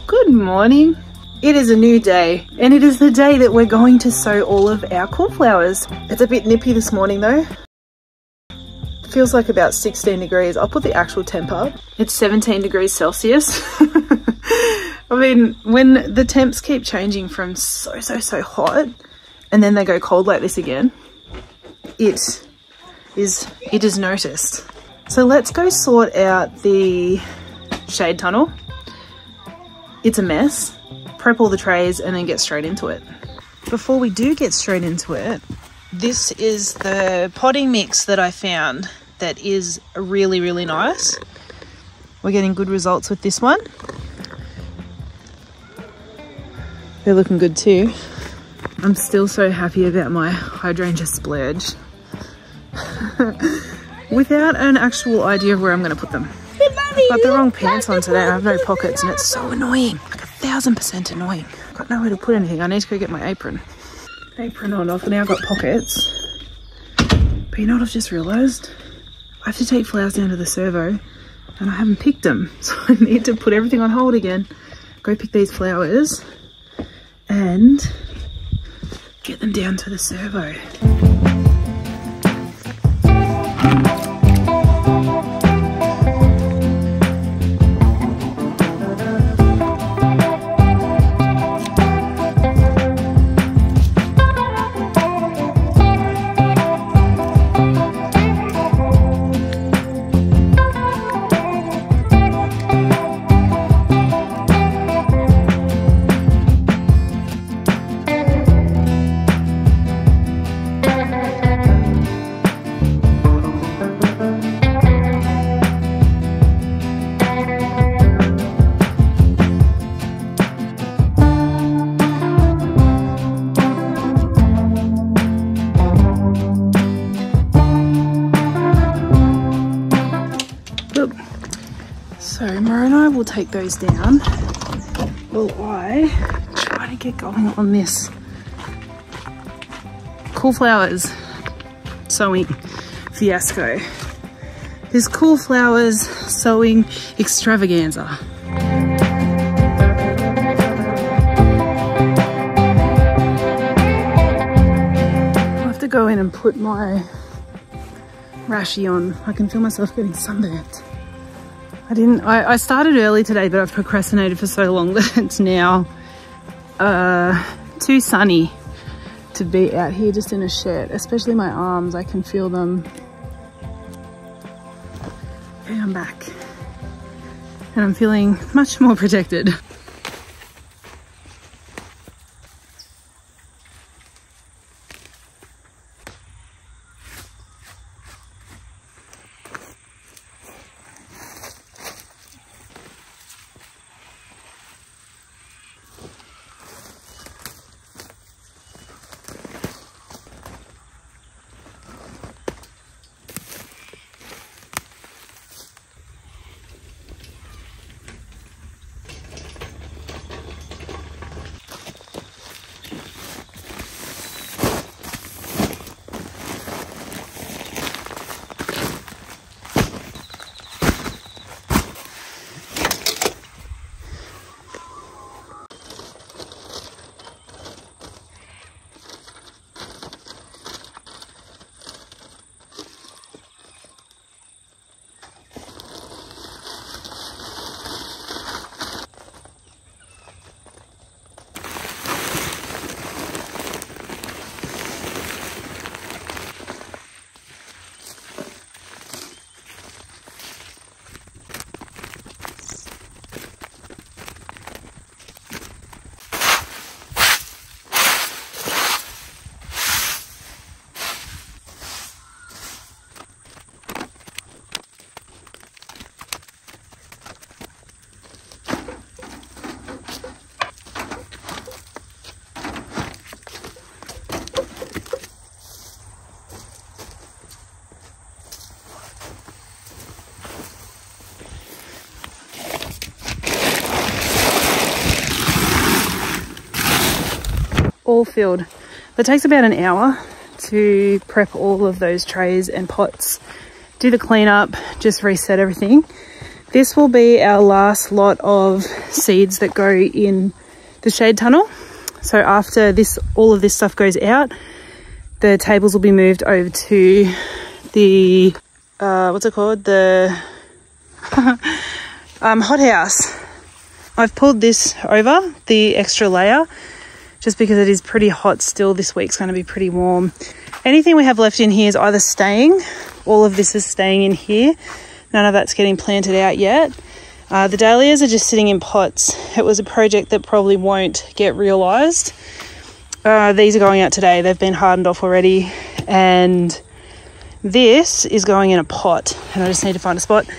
Good morning. It is a new day, and it is the day that we're going to sow all of our cornflowers. It's a bit nippy this morning though. It feels like about 16 degrees. I'll put the actual temp up. It's 17 degrees Celsius. I mean, when the temps keep changing from so hot and then they go cold like this again, it is noticed. So let's go sort out the shade tunnel. It's a mess. Prep all the trays and then get straight into it. Before we do get straight into it, this is the potting mix that I found that is really nice. We're getting good results with this one. They're looking good too. I'm still so happy about my hydrangea splurge. Without an actual idea of where I'm going to put them. I've got the wrong pants on today. I have no pockets and it's so annoying. Like 1000% annoying. I've got nowhere to put anything. I need to go get my apron. Apron on off, and now I've got pockets. But you know what I've just realised? I have to take flowers down to the servo and I haven't picked them. So I need to put everything on hold again. Go pick these flowers and get them down to the servo. So Mara and I will take those down while I try to get going on this Cool Flowers sowing fiasco. This Cool Flowers sowing extravaganza. I have to go in and put my rashi on. I can feel myself getting sunburnt. I started early today, but I've procrastinated for so long that it's now too sunny to be out here just in a shirt, especially my arms. I can feel them. Okay, I'm back and I'm feeling much more protected. All filled. That takes about an hour to prep all of those trays and pots, do the cleanup, just reset everything. This will be our last lot of seeds that go in the shade tunnel. So after this, all of this stuff goes out, the tables will be moved over to the, what's it called? The hothouse. I've pulled this over, the extra layer, just because it is pretty hot still. This week's going to be pretty warm. Anything we have left in here is either staying. All of this is staying in here. None of that's getting planted out yet. The dahlias are just sitting in pots. It was a project that probably won't get realised. These are going out today. They've been hardened off already. And this is going in a pot. And I just need to find a spot.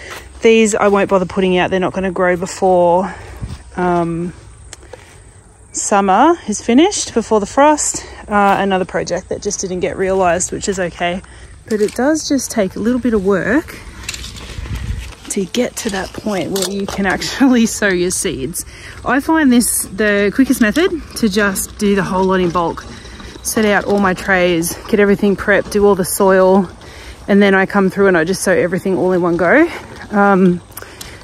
These I won't bother putting out. They're not going to grow before summer is finished, before the frost. Another project that just didn't get realised, which is okay. But it does just take a little bit of work to get to that point where you can actually sow your seeds. I find this the quickest method to just do the whole lot in bulk. Set out all my trays, get everything prepped, do all the soil, and then I come through and I just sow everything all in one go.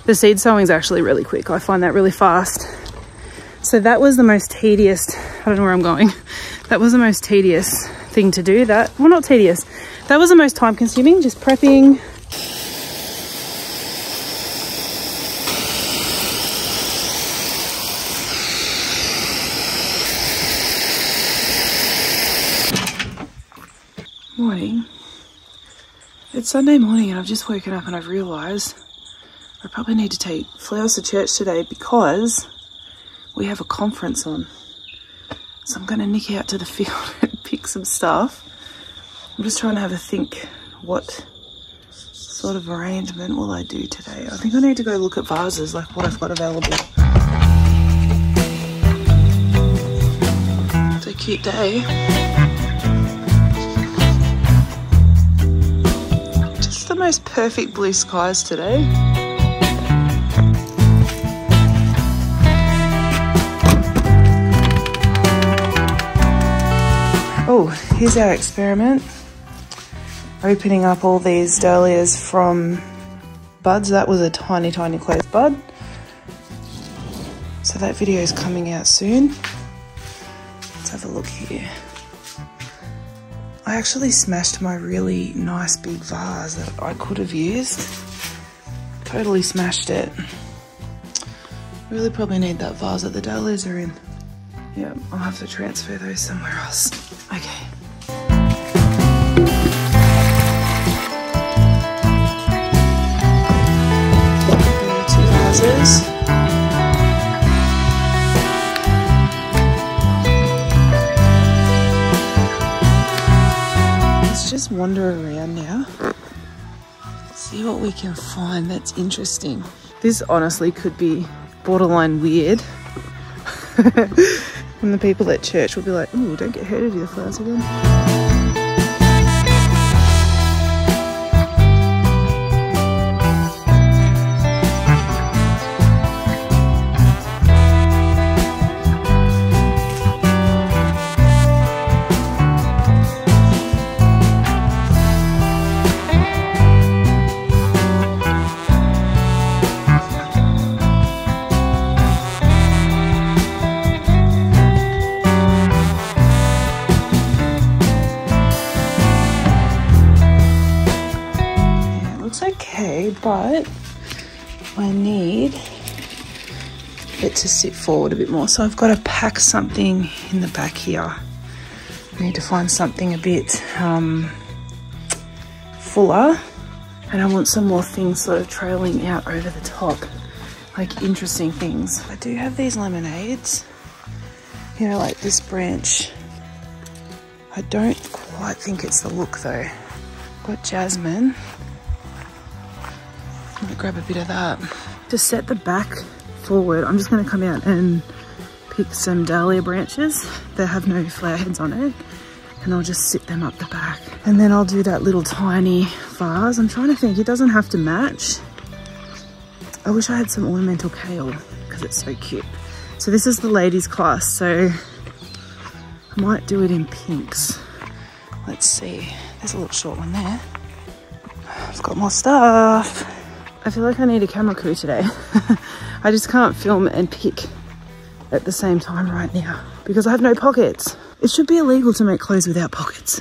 The seed sowing is actually really quick. I find that really fast. So that was the most tedious, I don't know where I'm going. That was the most tedious thing to do. Well, not tedious. That was the most time consuming, just prepping. Morning. It's Sunday morning and I've just woken up and I've realised I probably need to take flowers to church today because we have a conference on. So I'm going to nick out to the field and pick some stuff. I'm just trying to have a think, what sort of arrangement will I do today? I think I need to go look at vases, like what I've got available. It's a cute day. Just the most perfect blue skies today. Oh, here's our experiment. Opening up all these dahlias from buds. That was a tiny, tiny closed bud. So that video is coming out soon. Let's have a look here. I actually smashed my really nice big vase that I could have used. Totally smashed it. Really probably need that vase that the dahlias are in. Yeah, I'll have to transfer those somewhere else. Okay. Two vases. Let's just wander around now. See what we can find that's interesting. This honestly could be borderline weird. And the people at church will be like, ooh, don't get hurt if your flowers again. But I need it to sit forward a bit more. So I've got to pack something in the back here. I need to find something a bit fuller. And I want some more things sort of trailing out over the top. Like interesting things. I do have these lemonades. You know, like this branch. I don't quite think it's the look though. Got jasmine. I'm gonna grab a bit of that. To set the back forward, I'm just gonna come out and pick some dahlia branches that have no flower heads on it, and I'll just sit them up the back. And then I'll do that little tiny vase. I'm trying to think, it doesn't have to match. I wish I had some ornamental kale because it's so cute. So this is the ladies class, so I might do it in pinks. Let's see, there's a little short one there. I've got more stuff. I feel like I need a camera crew today. I just can't film and pick at the same time right now because I have no pockets. It should be illegal to make clothes without pockets.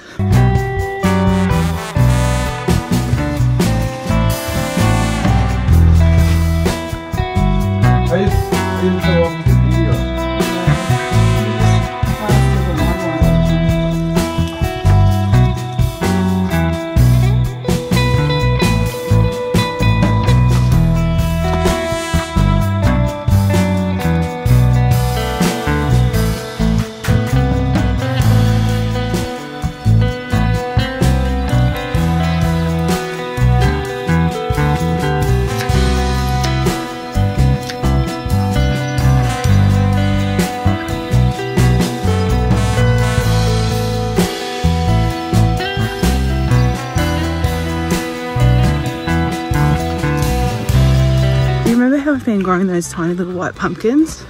I've been growing those tiny little white pumpkins.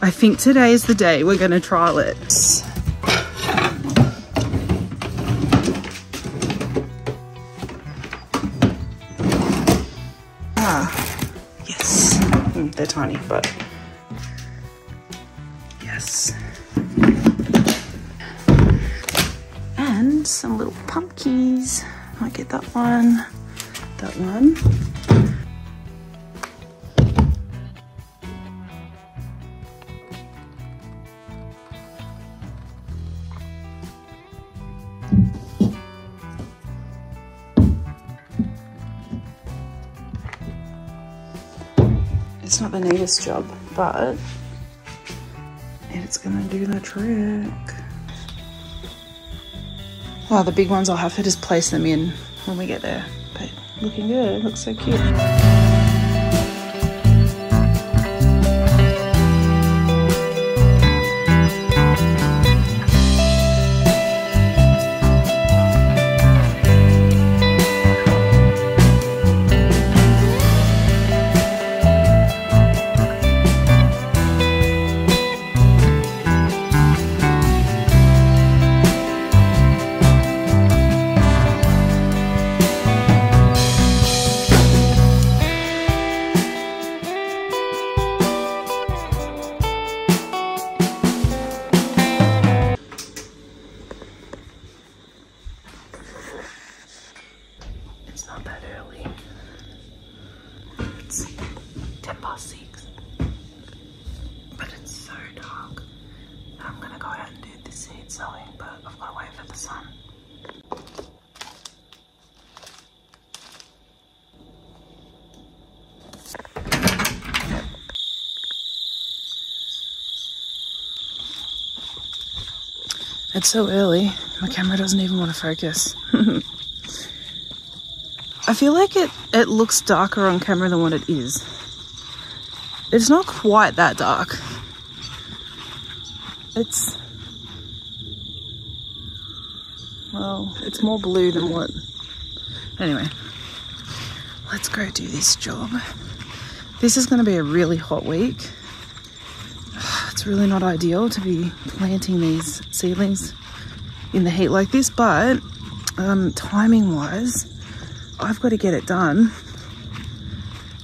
I think today is the day we're going to trial it. Yes. They're tiny, but yes. And some little pumpkins. Might get that one, that one. It's not the neatest job, but it's gonna do the trick. Oh, the big ones I'll have to just place them in when we get there. But looking good, it looks so cute. It's not that early. It's 6:10. But it's so dark. I'm gonna go out and do the seed sowing, but I've got to wait for the sun. It's so early, my camera doesn't even want to focus. I feel like it looks darker on camera than what it is. It's not quite that dark. It's, well, it's more blue than what. Anyway, let's go do this job. This is going to be a really hot week. It's really not ideal to be planting these seedlings in the heat like this, but timing wise, I've got to get it done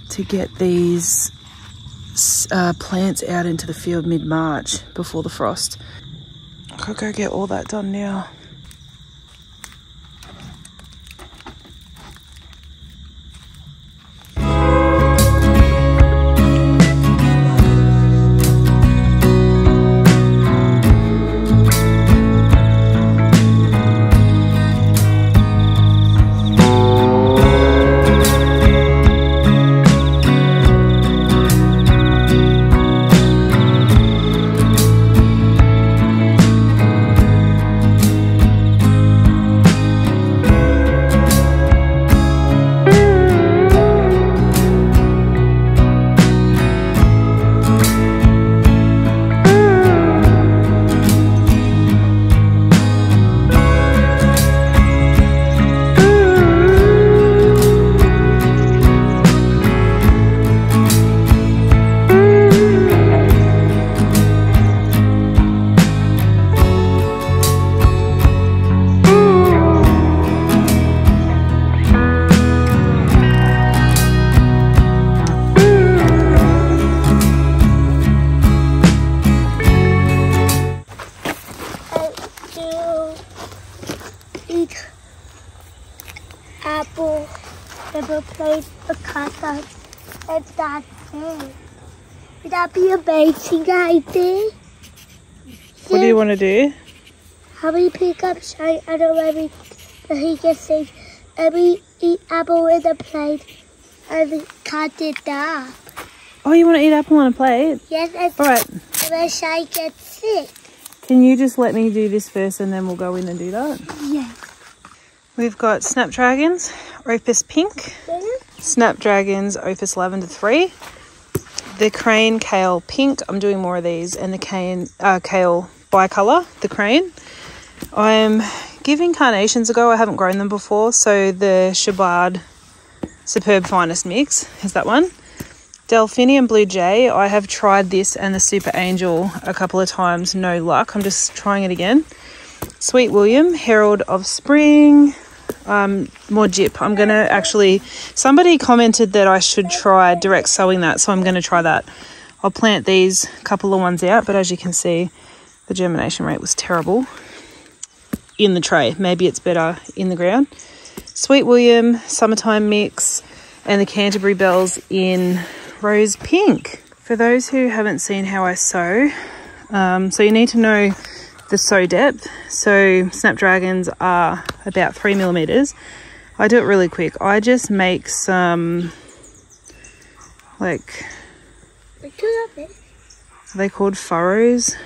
to get these plants out into the field mid-March before the frost. I could go get all that done now. made a cut and that's it. Would that be amazing idea? What do you want to do? How we pick up shine and maybe he can say and we eat apple in a plate and we cut it up. Oh, you want to eat apple on a plate? Yes, and Alright. when Shine gets sick. Can you just let me do this first and then we'll go in and do that? Yes. We've got Snapdragons, Opus Pink, Snapdragons, Opus Lavender 3, the Crane Kale Pink, I'm doing more of these, and the Kale Bicolour, the Crane. I'm giving carnations a go, I haven't grown them before, so the Shabard Superb Finest Mix is that one. Delphinium Blue Jay, I have tried this and the Super Angel a couple of times, no luck, I'm just trying it again. Sweet William, Herald of Spring, more Jip. I'm going to actually, somebody commented that I should try direct sowing that, so I'm going to try that. I'll plant these couple of ones out, but as you can see, the germination rate was terrible in the tray. Maybe it's better in the ground. Sweet William, Summertime Mix, and the Canterbury Bells in Rose Pink. For those who haven't seen how I sow, so you need to know the sow depth. So Snapdragons are about 3 millimeters. I do it really quick. I just make some, like, are they called furrows?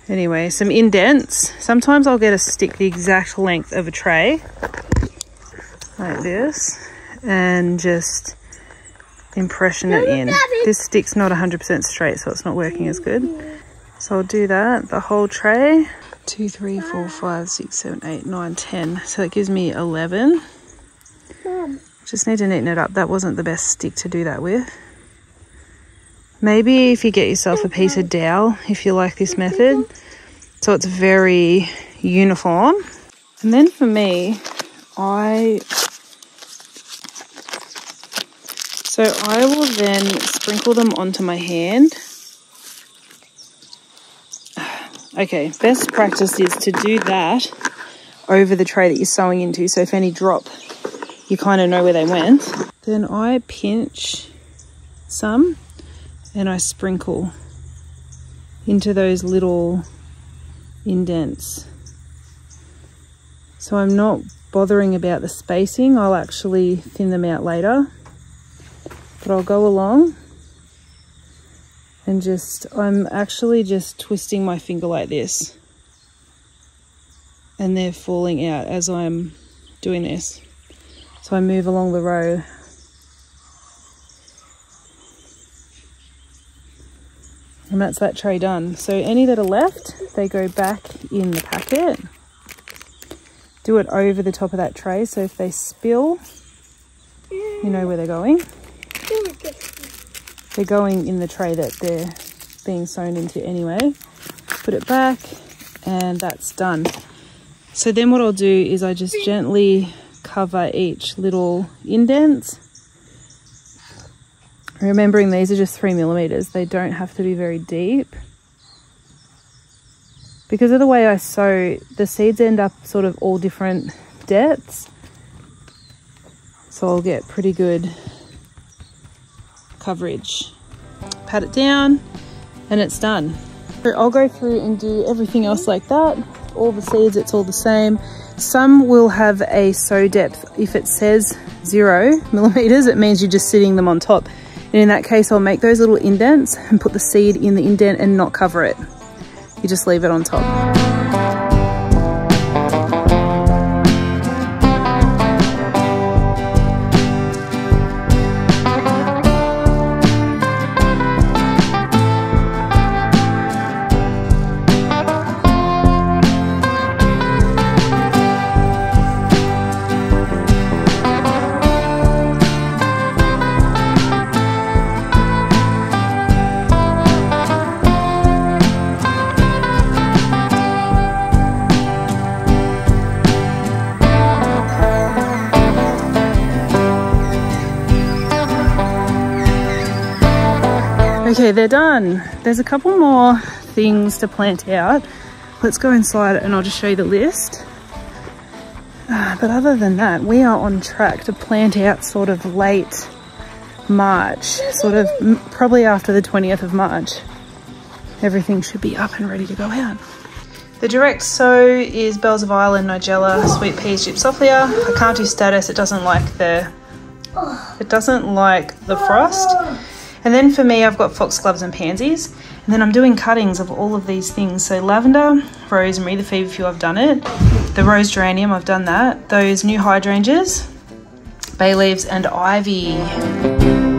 Anyway, some indents. Sometimes I'll get a stick the exact length of a tray, like this, and just impression it in. This stick's not 100% straight, so it's not working as good. So I'll do that, the whole tray. 2, 3, 4, 5, 6, 7, 8, 9, 10. So it gives me 11. Just need to neaten it up. That wasn't the best stick to do that with. Maybe if you get yourself a piece of dowel, if you like this method. So it's very uniform. And then for me, I will then sprinkle them onto my hand. Okay, best practice is to do that over the tray that you're sowing into, so if any drop, you kind of know where they went. Then I pinch some and I sprinkle into those little indents. So I'm not bothering about the spacing, I'll actually thin them out later. But I'll go along and I'm actually just twisting my finger like this. And they're falling out as I'm doing this. So I move along the row. And that's that tray done. So any that are left, they go back in the packet. Do it over the top of that tray, so if they spill, you know where they're going. They're going in the tray that they're being sown into anyway. Put it back and that's done. So then what I'll do is I just gently cover each little indent. Remembering these are just 3 millimeters, they don't have to be very deep. Because of the way I sow, the seeds end up sort of all different depths. So I'll get pretty good coverage. Pat it down and it's done. So I'll go through and do everything else like that. All the seeds, it's all the same. Some will have a sow depth. If it says 0 millimeters, it means you're just sitting them on top. And in that case, I'll make those little indents and put the seed in the indent and not cover it. You just leave it on top. Okay, they're done. There's a couple more things to plant out. Let's go inside and I'll just show you the list. But other than that, we are on track to plant out sort of late March, sort of probably after the 20th of March. Everything should be up and ready to go out. The direct sow is bells of Ireland, Nigella, sweet peas, gypsophilia. I can't do status, it doesn't like the frost. And then for me, I've got foxgloves and pansies. And then I'm doing cuttings of all of these things. So lavender, rosemary, the feverfew, I've done it. The rose geranium, I've done that. Those new hydrangeas, bay leaves and ivy.